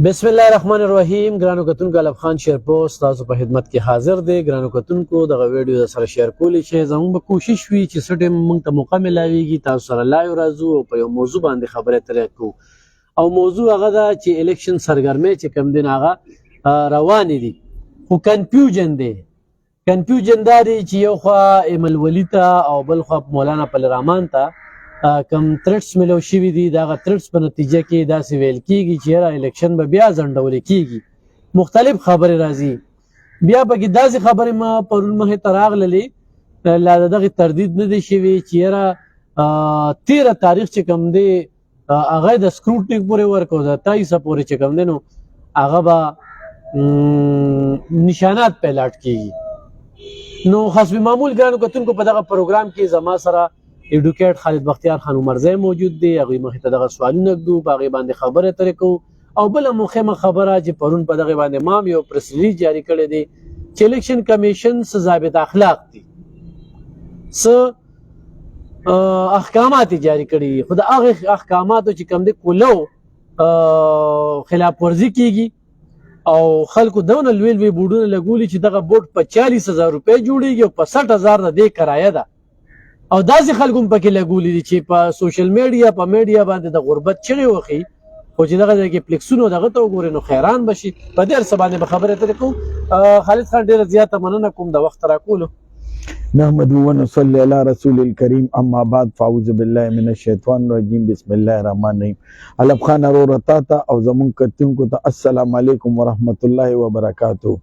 بسم الله الرحمن الرحیم. ګرانو کتونکو الف خان شیرپوسټ تاسو په خدمت کې حاضر دی. ګرانو کتونکو دغه ویډیو سره شیر کولی چې زموږ به کوشش وي چې څه ټیم موږ ته موقع ملاویږي تاسو سره لایو راځو او په یو موضوع باندې خبرې اترې کوو. او موضوع هغه ده چې الیکشن سرګرمۍ چې کوم دین هغه روانې دي، خو کنفیوژن دی. کنفیوژن دا دی چې یو خوا ایمل ولی ته او بل خوا مولانا پل رحمان ته کم تھریټس ملو شوي دي. دغه تھریټس په نتیجه کې داسې ویل کېږي چې یاره الیکشن به بیا ځنډول کېږي. مختلف خبرې راځي. بیا پکې داسې خبرې ما پرون مخې ته راغللې، لا د دغې تردید نه دی شوي چې یاره 13 تاریخ چې کوم دی هغه د سکروټني پورې ورکو، د 23 پورې چې کوم دی نو هغه به نشانات پیلاټ کېږي. نو حسب معمول ګرانو کتونکو په دغه پروګرام کې زما سره ایډوکیټ خالد بختیار خان عمرزی موجود دی. هغوی مخې ته دغه سوالونه ږدو، په هغې باندې خبرې اترې کوو. او بله مهمه خبره چې پرون په دغې باندې ما هم یو پریس ریلیز جاري کړی دی چې الیکشن کمیشن څه ضابط اخلاق دي، څه احکامات یې جاري کړي دي، خو د هغې احکاماتو چې کوم دی کولو خلاف ورزي کېږي او خلکو دونه لوی لوی بورډونه لګولي چې دغه بورډ په 40,000 روپۍ جوړېږي او په 60,000 د دې کرایه ده. او داسې خلکو هم پکې لګولي دي چې په سوشل میډیا په میډیا باندې د غربت چغې وخي، خو چې دغه ځای کې فلیکسونه دغه ته وګورې نو حیران بشي. په دې هر څه باندې به خبرې اترې کوو. خالد خان ډېره زیاته مننه کوم د وخت راکولو. نحمده ونصلي على رسول الكريم اما بعد فاعوذ بالله من الشیطان الرجیم بسم الله الرحمن الرحیم. الف خان ورتا ته او زمون کتونکو ته السلام علیکم ورحمت الله وبرکاتہ.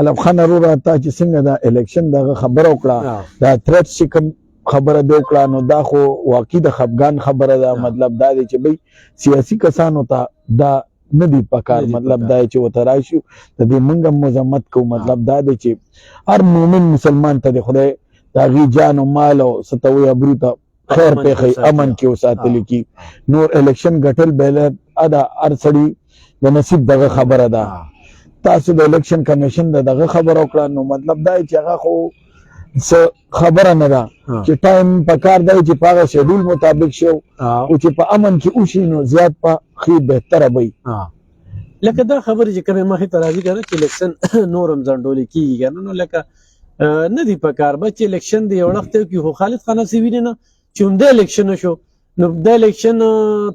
الف خان ورتا چې څنګه دا الیکشن دغه خبره وکړه، دا تھریټ چې کوم خبره دی وکړه، نو دا خو واقعي د خفګان خبره ده. مطلب دا دی چې بھئی سیاسي کسانو ته دا نه دی پکار. مطلب دا چې ورته راشو د دې موږ هم مذمت کوو. مطلب دا دی چې هر مومن مسلمان ته د خدای د هغې جان او مال او څه ته وایي ابرو ته خیر پېښوي، امن کې وساتلی کي. نور الیکشن ګټل بهله دا هر سړي د نصیب دغه خبره ده. تاسو د الیکشن کمیشن دغه خبره وکړه، نو مطلب دا چې هغه خو څه خبره نه ده چې ټایم په کار دی چې په هغه شیډول مطابق شو او چې په امن کې وشي نو زیات په ښې بهتره به وي. لکه دا خبرې چې کومې مخې ته راځي که نه چې الیکشن نور هم ځنډولی کېږي که نه، نو لکه نه دي په کار به چې الیکشن د یو وخت کې خو خالد خان هسې وینې نه چې همدا الیکشن شو، نو دا الیکشن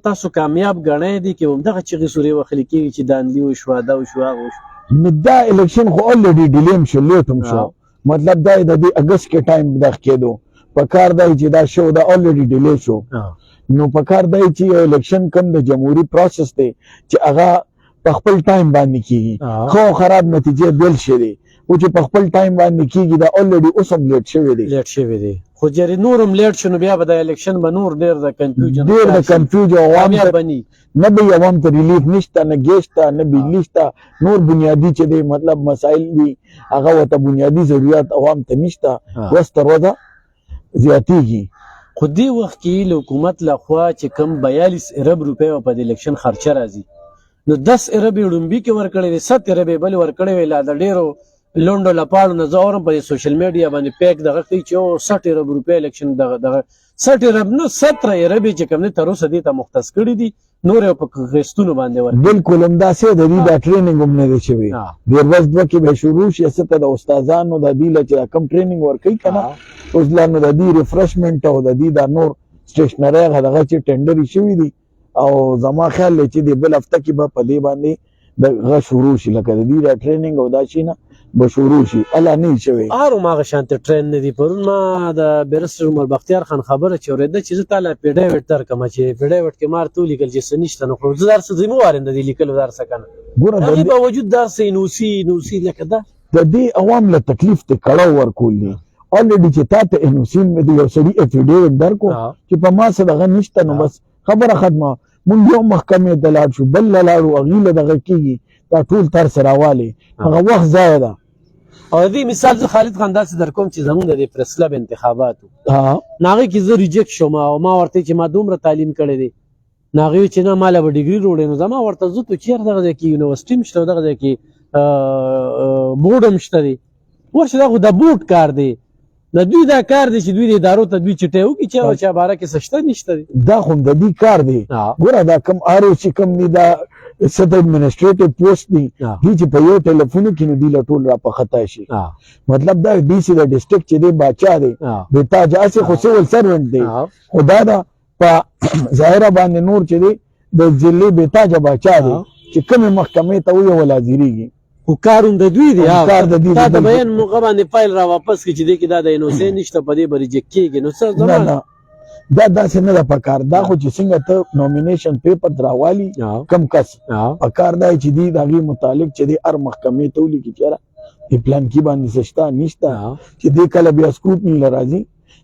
تاسو کامیاب ګڼئ دي که همدغه چغې سورې وخلي کېږي چې داندلي وشوه دا وشوه هغه وشوه. نو دا الیکشن خو الریډي ډیلیم شو، لیټ هم شو. مطلب دا د دې اگست کې ټایم دغ کېدو په کار دی چې دا شو دا الریډي ډیلی شو. نو په کار دی چې یو الیکشن کم د جمهوري پروسس دی چې هغه په خپل ټایم باندې کېږي. خو خراب نتیجې بیل شوې دي او چې په خپل ټایم باندې کېږي دا الریډي اوس هم لیټ شوی دی. لیټ شوی دی خو جرې نور هم لیټ شو نو بیا به د الیکشن به نور ډېر د کنفیوژن عوام نه به عوام ته ریلیف نشته، نه ګیس ته، نه بجلی شته. نور بنیادي چې دی مطلب مسایل دي هغه ورته بنیادي ضرورت عوام ته نشته، ورځ تر ورځه زیاتېږي. خو دې وخت کې له حکومت لخوا چې کوم 42 ارب روپۍ په د الیکشن خرچه راځي، نو 10 ارب یې ډومبي کې ورکړی دی، 7 ارب یې بلې ورکړی وی. لا د ډېرو لونډو لپاړو نه زه اورم په سوشل میډیا باندې پیک دغه کوي چې 60 ارب روپۍ الیکشن دغه 60 ارب نه 17 ارب چې کوم دی تر اوسه دې ته مختص کړي دي، نور یې په غیستونو باندې ورکړي. بالکل همداسې د دې دا ټریننګ هم نه دی شوی. ډېر ورځ دوه کې به شروع شي څه ته د استادانو د دې له چې کم ټریننګ ورکوي که نه اوس لا نو د دې ریفرشمنټ او د دې دا نور سټیشنري هغه چې ټینډرې شوي دي او زما خیال دی چې د بل هفته کې به په دې باندې دغه شروع شي، لکه د دې دا ټریننګ او دا شي نه به شروع شي. الا نه شوی هر هماغه شانته ټرین نه دی. پرون ما د بیرسټر عمر بختیار خان خبره چې اورېده چې زه تاله پی ډی ویټ درکړم چې پی ډی ویټ کې مار تو لیکل چې څه نشته، نو خو زه در څه ذمهوار یم د دې لیکلو در څه که نه. هغې باوجود در څه انوسي لکه دا د دې عوام له تکلیف ته کړه ورکول دي. الریډي چې تا ته انوسي مې د یو سړي افیډیویټ درکړو چې په ما څه دغه نشته، نو بس خبره ختمه. مونږ یو محکمې ته لاړ شو، بل له لاړو، هغې له دغه کېږي دا ټول طرز راوالې، هغه وخت ضایع ده. او دې مثال زه خالد خان داسې در کوم چې زمونږ د پریس کلب انتخاباتو نو هغې کې زه ریجیکټ شوم او ما ورته چې ما دومره تعلیم کړی دی، نو هغې چې نه ما له به ډګري روړی، نو زما ورته زه تو چېر دغه ځای کې یونیورسټي هم شته او دغه ځای کې بورډ هم شته دی، ورشه دا خو د بورډ کار دی، د دوی دا کار دی چې دوی د ادارو ته دوی چټۍ وکړي چې چا باره کې څه شته نشته دی. دا خو د دوی کار دی. ګوره دا کم آر او چې کم دی دا څه د ایڈمنسټریټیو پوسټ دي دي چې په یو ټلیفون کې نو دی له ټول را په خطا شي مطلب دا ډي سي د ډسټرکټ چې دی باچا دی د تاج اسې خو سیول سروینټ دی خدا دا په ظاهره باندې نور چې دی د ضلع بېتاج باچا دی چې کومې محکمې ته وي ولا ځیریږي خو کاروم د دوی دی کار د دې دا د بیان موقع باندې فایل را واپس کړي چې دی کې دا د انوسې نشته په دې به ریجیکټ کېږي نو څه زما دا داسې نه ده پکار دا خو چې څنګه ته نومینیشن پیپر راوالي کم کس پکار دا چې دی د هغې متعلق چې دی هر محکمې ته ولیکي چېره د پلان کې باندې څه شته نشته چې دی کله بیا سکروټني له راځي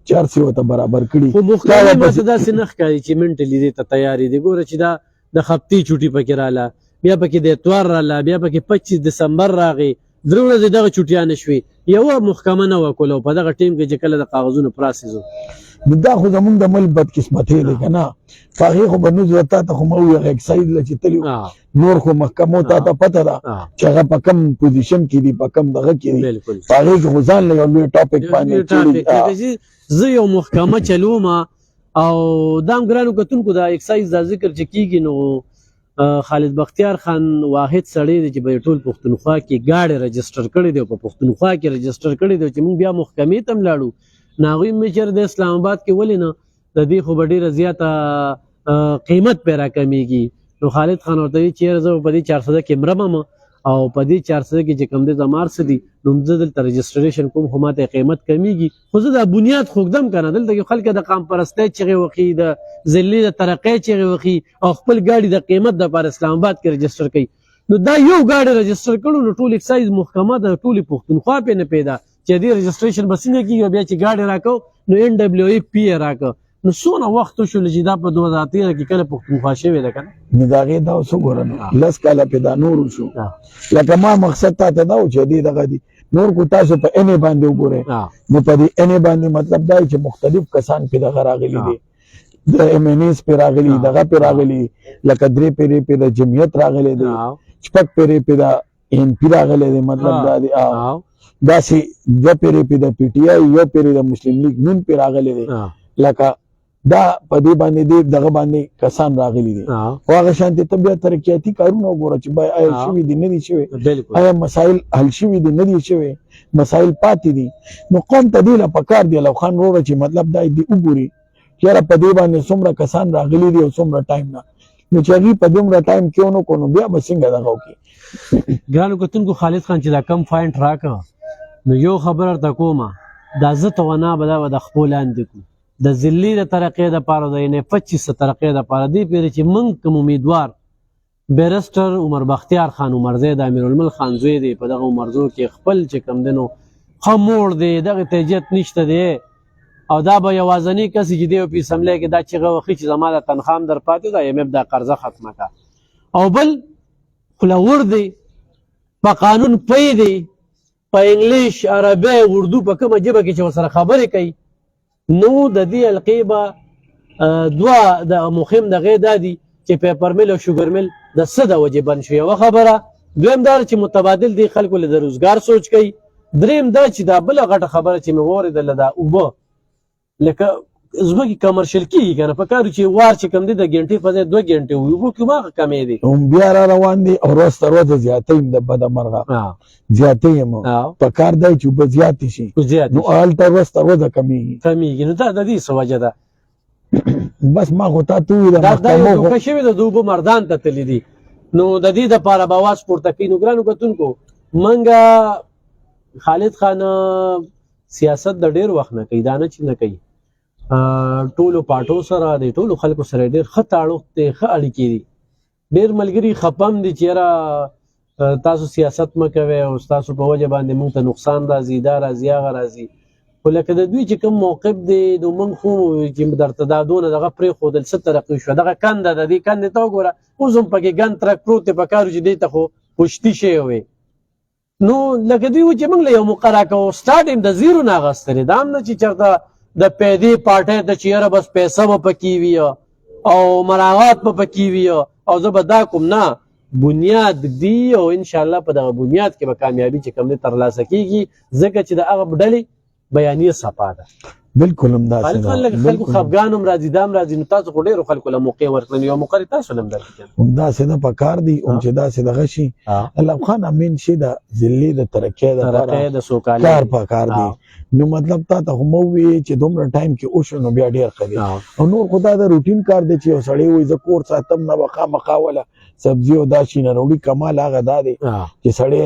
چې هر څه ورته برابر کړي خو محکمې ماته داسې نه ښکاري چې منټلي دې ته تیارې دي ګوره چې دا د هفتې چوټي پکې راله بیا پکې د اتوار راله بیا پکې 25 دسمبر راغی درې ورځې دغه چوټیانې شوې یوه محکمه نه وه کوله په دغه ټیم کې چې کله د کاغذونو پراسیز و نو دا خو زمونږ د ملک بدقسمتۍ دی که نه په هغې خو به نوز تا ته خو ما وویل هغه اکسایز له چې تلي نور خو محکمو تا ته پته ده چې هغه په کم پوزیشن کې دي په کم دغه کې دي په هغې کې خو ځان له یو لوی ټاپک باندې زه یو محکمه چلوم او دا هم ګرانو کتونکو دا اکسایز دا ذکر چې کېږي نو خالد بختیار خان واحد سړی دی چې به ټول پښتونخوا کې ګاډې رجسټر کړی دی او په پښتونخوا کې رجسټر کړی دی چې موږ بیا محکمې ته هم لاړو نو هغوی مې چېرې د اسلام آباد کې ولې نه د دې خو به ډېره زیاته قیمت پرې راکمیږي نو خالد خان ورته وایي چېرې زه په دې 400 کې مرمم او په دې 400 کې چې کوم دی زما څه دي نو زه دلته رجسټریشن کوم خو ماته قیمت کمیږي خو زه دا بنیاد خوږدم که نه دلته کې خلک د قام پرستۍ چغې وخي د ذلې د ترقۍ چغې وخي او خپل ګاډي د قیمت دپاره اسلام آباد کې رجسټر کوي نو دا یو ګاډی رجسټر کړو نو ټول اکسایز محکمه د ټولې پښتونخوا پې نه پیدا چې دې رجسټریشن به څنګه کېږي بیا چې ګاډی راکړو نو NWA یې راکړه نو څونه وخت وشول چې دا په 2013 کې کله پښتونخوا شوې ده که نه نو د هغې دا اوس وګوره نو 10 کاله پې دا نور وشو لکه ما مقصد تا ته دا و چې دې دغه دي نور کو تاسو په NA باندې وګورئ نو په دې NA باندې مطلب دا چې مختلف کسان پې دغه راغلي دي د MNS پې راغلي دغه پې راغلي لکه 3 پیرې پې د جمعیت راغلی دی 6 پیرې پې د NP راغلی دی مطلب دا دی داسې 2 پیرې پې د PTI یو پیرې د مسلم لیگ نون پې راغلی دی لکه دا په دې باندې دغه باندې کسان راغلي دي خو هغه شانتې ته بیا ترقیاتي کارونه وګوره چې باید آیا شوي دي نه دي شوي آیا مسایل حل شوي دي نه دي شوي مسایل پاتې دي نو قوم ته دې له پکار دی لو خان وروره چې مطلب دا دې وګوري چې یاره په دې باندې څومره کسان راغلي دي او څومره ټایم نه نو چې هغې په دومره ټایم کې ونه کړو نو بیا به څنګه دغه وکړي ګرانو کتونکو خالد خان چې دا کم پوینټ راکړه نو یو خبره ورته کومه دا زه تونا به دا به د خپو لاندې کړو د ذلې د ترقۍ دپاره د یعنې 25 ترقۍ دپاره دې پورې چې موږ کوم امیدوار بیرسټر عمر بختیار خان عمرزی د امیرالملک خان زوی دی په دغه عمرزو کې خپل چې کوم دی نو ښه موړ دی دغې ته اجت نشته دی او دا به یوازنی کس چې دی په اسمبلی کې دا چغه وخی چې زما د تنخواه هم در پاتې ده IMF دا قرضه ختمه کړه او بل خلور دی په قانون پوی دی په انګلیش عربی اردو په کومه ژبه کې چې ورسره خبرې کوي نو د دې حلقې به دوه د مهم دغې دا دي چې پیپر میل او شوګر میل د څه د وجې بند شو یوه خبره دویم دا چې متبادل دی خلکو له د روزګار سوچ کوي دریم دا چې دا بله غټه خبره چې مې واورېدله دا اوبه لکه ځمکې کمرشل کېږي که نه په کار چې وار چې کوم دی د ګنټې په ځای 2 ګنټې وي اوبو کې هماغه کمې دي بیا را روان دي او ورځ تر ورځه زیاتې د بده مرغه زیاتې یم په کار دی چې اوبه زیاتې شي نو هلته ورځ تر ورځه کمېږي نو دا د دې څه وجه ده بس ما خو تا ته وویل دا یو دوکه شوې ده د اوبو مردان ته تللي دي نو د دې دپاره به اواز پورته کوي نو ګرانو کتونکو منګه خالد خان سیاست د ډېر وخت نه کوي دا نه چې نه کوي ټولو پاټو سره د ټولو خلکو سره ډېر ښه تعلق دی ښه اړیکې دي ډېر ملګري خپم دي چې یاره تاسو سیاست مه کوئ او ستاسو په وجه باندې موږ ته نقصان راځي دا راځي هغه راځي خو لکه د دوی چې کوم موقف دی نو موږ خو چې درته دا دونه دغه پرېښودل څه ترقي شوه دغه کنده د دې کندې ته وګوره اوس هم پکې ګند ترک پروت دی په کار چې دې ته خو پشتي شوی وی نو لکه دوی و چې موږ له یو مقرره کوو سټارټ د زیرو نه اخیستلې دا هم نه چې چېرته د پیدې پارټۍ ته چې یاره بس پیسه به پکې وي او مراعات به پکې وي او زه به دا کوم نه بنیاد دی او انشاءالله په دغه بنیاد کې به کامیابي چې کوم دی ترلاسه کېږي ځکه چې د هغه ډلې بیانیه صفا ده بالکل همداسې ده. خلکو خفګان هم راځي دا هم راځي نو تاسو خو ډېرو خلکو له موقع ورکړل یو موقع تاسو له هم درکړي همداسې ده په کار دي هم چې داسې دغه شي. الله خان امین شي د ذلې د ترقۍ د سوکالۍ کار په کار دی. نو مطلب تا ته خو مو وي چې دومره ټایم کې اوشو نو بیا ډېر ښه دی. او نور خو دا د روټین کار دی چې یو سړی وایي زه کور ساتم نه به خامخا وله سبزي او دا شي نه راوړي. کمال هغه دا دی چې سړی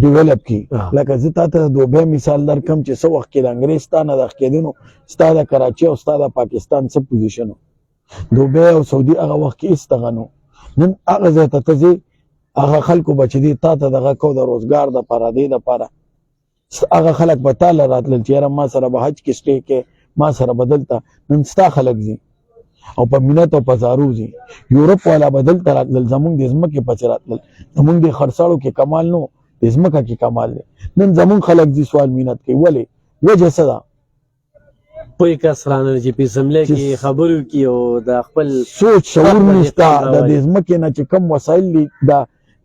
ډیولپ کی. لکه زه تا ته د دوبۍ مثال درکم چې څه وخت کې د انګریز ستا نه دغه کېدی نو ستا د کراچۍ او ستا د پاکستان څه پوزیشن و. دوبۍ او سعودي هغه وخت کې هېڅ دغه نو. نن هغه ځای ته ته ځې هغه خلکو به چې دی تا ته دغه کو د روزګار دپاره دې دپاره هغه خلک به تا له راتلل چې یاره ما سره به حج کې سټې کې ما سره به دلته. نن ستا خلک ځي او په مینت او په زارو ځي. یورپ والا به دلته راتلل زمونږ د ځمکې پسې راتلل. زمونږ د خرڅاړو کې کمال نو د ځمکه کې کمال دی. نن زمونږ خلک ځي سوال مینت کوي. ولې وجه څه ده؟ پوی کس رانه چې پیسملې کې خبرو کې او د خپل سوچ شعور نشته. د دې ځمکې نه چې کم وسایل دي دا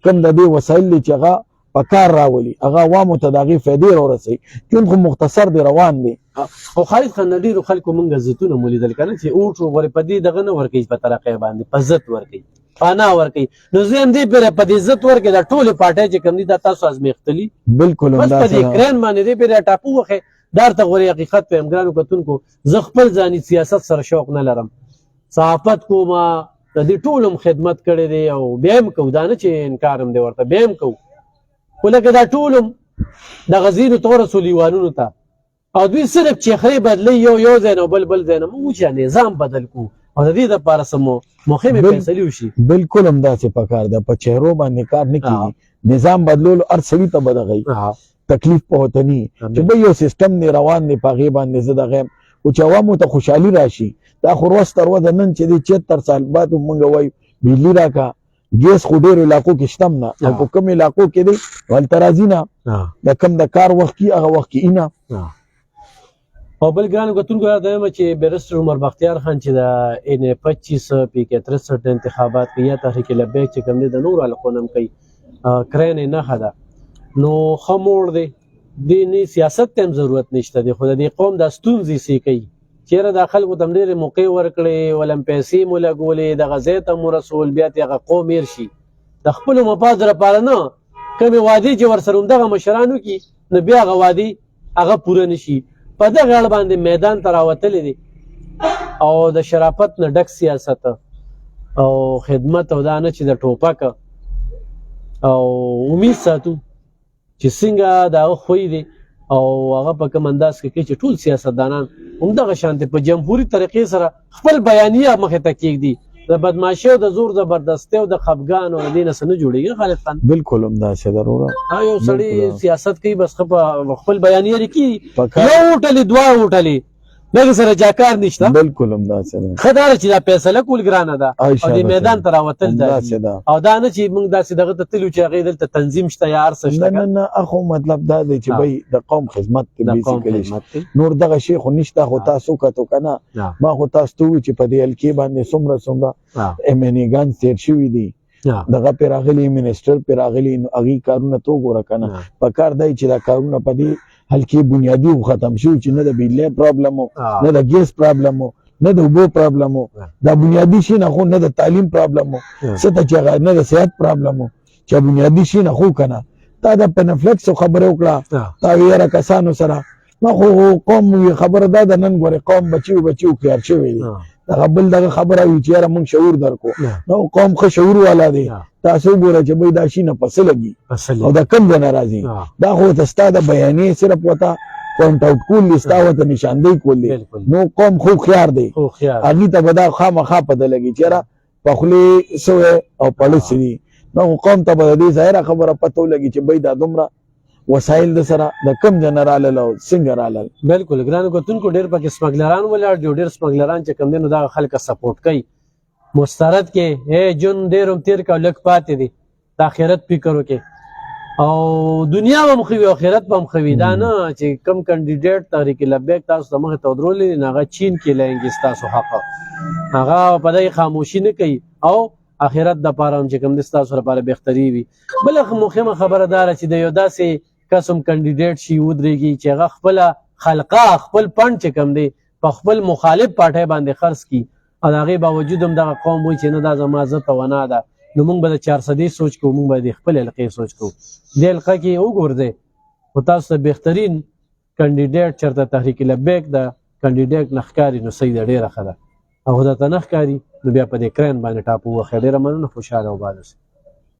کم د دې وسایل دي چې هغه په کار راولي هغه عوامو ته د هغې فایدې راورسوي. چون خو مختصر دی روان دی. خو خالد خان د ډېرو خلکو مونږ عزتونه مو لیدل که نه چې اوټ غورې په دې دغه نه ورکوي په ترقۍ باندې په عزت ورکوي پناه ورکوي. نو زه هم دې پرې په دې عزت ورکوي دا ټولې پارټۍ چې کوم دي دا تاسو ازمېښتلي بالکل بس په دې کرین باندې دې پرې ټاپو وښی دار ته غورې حقیقت په ګرانو کتونکو زه خپل ځاني سیاست سره شوق نه لرم. صحافت کومه د دې ټولو هم خدمت کړی دی او بیا هم کوو دا نه چې انکار هم دی ورته بیا هم کوو. خو لکه دا ټول هم دغه ځینو ته ورسول ایوانونو ته او دوی صرف چیخرې بدلوي یو ځای نه او بل ځای نه. موږ چې نظام بدل کړو او د دې دپاره څه مهمې فیصلې وشي. بالکل همداسې پکار ده. په چهرو باندې کار نه کېږي. نظام بدلولو هر سړي ته به دغه تکلیف په ورته نه چې بھائی یو سیسټم دی روان دی په هغې باندې زه دغه یم خو چې عوامو ته خوشحالي راشي. دا خو ورځ تر ورځه نن چې دی 74 سال بعد موږ وایو بجلي راکړه ګیس خو ډېرو علاقو کې شته نه او په کوم علاقو کې دی هلته راځي نه د کم د کار وخت کې هغه وخت کې نه. او بل ګرانو کتونکو دا وایم چې بیرسټر عمر بختیار خان چې د N25 PK63 انتخابات کې یا تحریک لبیک چې کوم دی د نورو حلقو نه هم کوي کرین یې نښه ده نو ښه موړ دی. دې نه سیاست ته هم ضرورت نشته دی خو د دې قوم دا ستونزې سې کوي. چېرې دا خلکو ته هم ډېرې موقع ورکړې ول هم پیسې مو لګولې دغه ځای ته مو رسول بیا ترې هغه قوم هېر شي د خپلو مفادو لپاره نه کومې وعدې چې ورسره همدغه مشران وکړي نو بیا هغه وعدې هغه پوره نه شي. په دغه اړه باندې میدان ته راوتلی دی او د شرافت نه ډک سیاست او خدمت او دا نه چې د ټوپک او امید ساتو چې څنګه د هغه خوی دی او هغه په کوم انداز کې کوي چې ټول سیاستدانان همدغه شانتې په جمهوري طریقې سره خپل بیانیه مخې ته کېږدي. د بدماشۍ او د زور زبردستۍ او د خفګان او د دې نه څه نه جوړېږي خالد خان. بالکل همداسې ده وروره. یو سړی سیاست کوي بس خپل بیانیه لیکي یو وټلې دوه وټلې دغه سره جاکار نشته. بالکل همداسې ده. ښه دا چې دا فیصله کول ګرانه ده او د میدان ته راوتل ده او دا نه چې موږ داسې دغه ته تلو چې هغې دلته تنظیم شته یا هر څه شته. نه نه اخو مطلب دا دی چې بھائی د قوم خدمت بیسیکلی نور دغه شی خو نشته. خو تاسو کتو که نه ما خو تاسو ته ووایو چې په دې حلقې باندې څومره MNA ګان تېر شوي دي دغه پرې راغلي منسټر پرې راغلي نو هغې کارونه ته وګوره که نه په کار دی چې دا کارونه په دې هلکې بنیادي ختم شوي چې نه د بجلۍ پرابلم و نه د ګیس پرابلم و نه د اوبو پرابلم و دا بنیادي شي نه خو نه د تعلیم پرابلم و څه ته چې هغه نه د صحت پرابلم و چې بنیادي شي نه خو که نه تا د پنفلکسو خبرې وکړه تا وې یاره کسانو سره ما خو قوم خبره دا ده نن ګورې قوم بچي هوښیار شوی دی دغه بل دغه خبره وي چې یاره موږ شعور درکو نو قوم ښه شعور والا دی. تاسو وګوره چې بھائی دا شي نه پسه لګي او دا کم ځای نه راځي دا خو ته ستا د بیانې صرف ورته پوینټ آوټ کول دي ستا ورته نشاندهي کول دي نو قوم خو هوښیار دی هغې ته به دا خامخا پته لګي چې یاره په خولې سوی او پړسې دي نو قوم ته به د دې ظاهره خبره پته ولګي چې بھائی دا دومره وسایل د سره د کم ځای رالل او څنګه رالل. بالکل ګرانو کتونکو ډېر پکې سمګلران ولاړ دي ډېر سمګلران چې کوم دي نو دغه خلک سپورټ کوي مسترد کې جون ډېر هم تېر که لږ پاتې دي د آخرت فکر وکړي او دنیا به هم ښه وي او آخرت به هم ښه وي. دا نه چې کوم کینډیډیټ تحریک لبیک تاسو ته مخې ته ودرولي نو هغه چین کې لینګي ستاسو حق هغه په دې خاموشي نه کوي او آخرت دپاره هم چې کوم دي ستاسو لپاره بهتري وي. بله مهمه خبره دا ده چې د یو داسې کس هم کینډیډیټ شي ودرېږي چې هغه خپله خلقا خپل پند چې کم دی په خپل مخالف پارټۍ باندې خرڅ کی او د هغې باوجود هم دغه قوم وایي چې نه دا زما زه تونا ده نو موږ به د 400 سوچ کوو موږ به د خپل حلقې سوچ کوو دې حلقه کې وګورځئ خو تاسو ته بهترین کاندیډیټ چېرته تحریک لبیک د کاندیډیټ نه ښکاري نو صحیح ده ډېره ښه ده او خو درته نه ښکاري نو بیا په دې کرین باندې ټاپ ووهئ ډېره مننه خوشحاله وباد اوسئ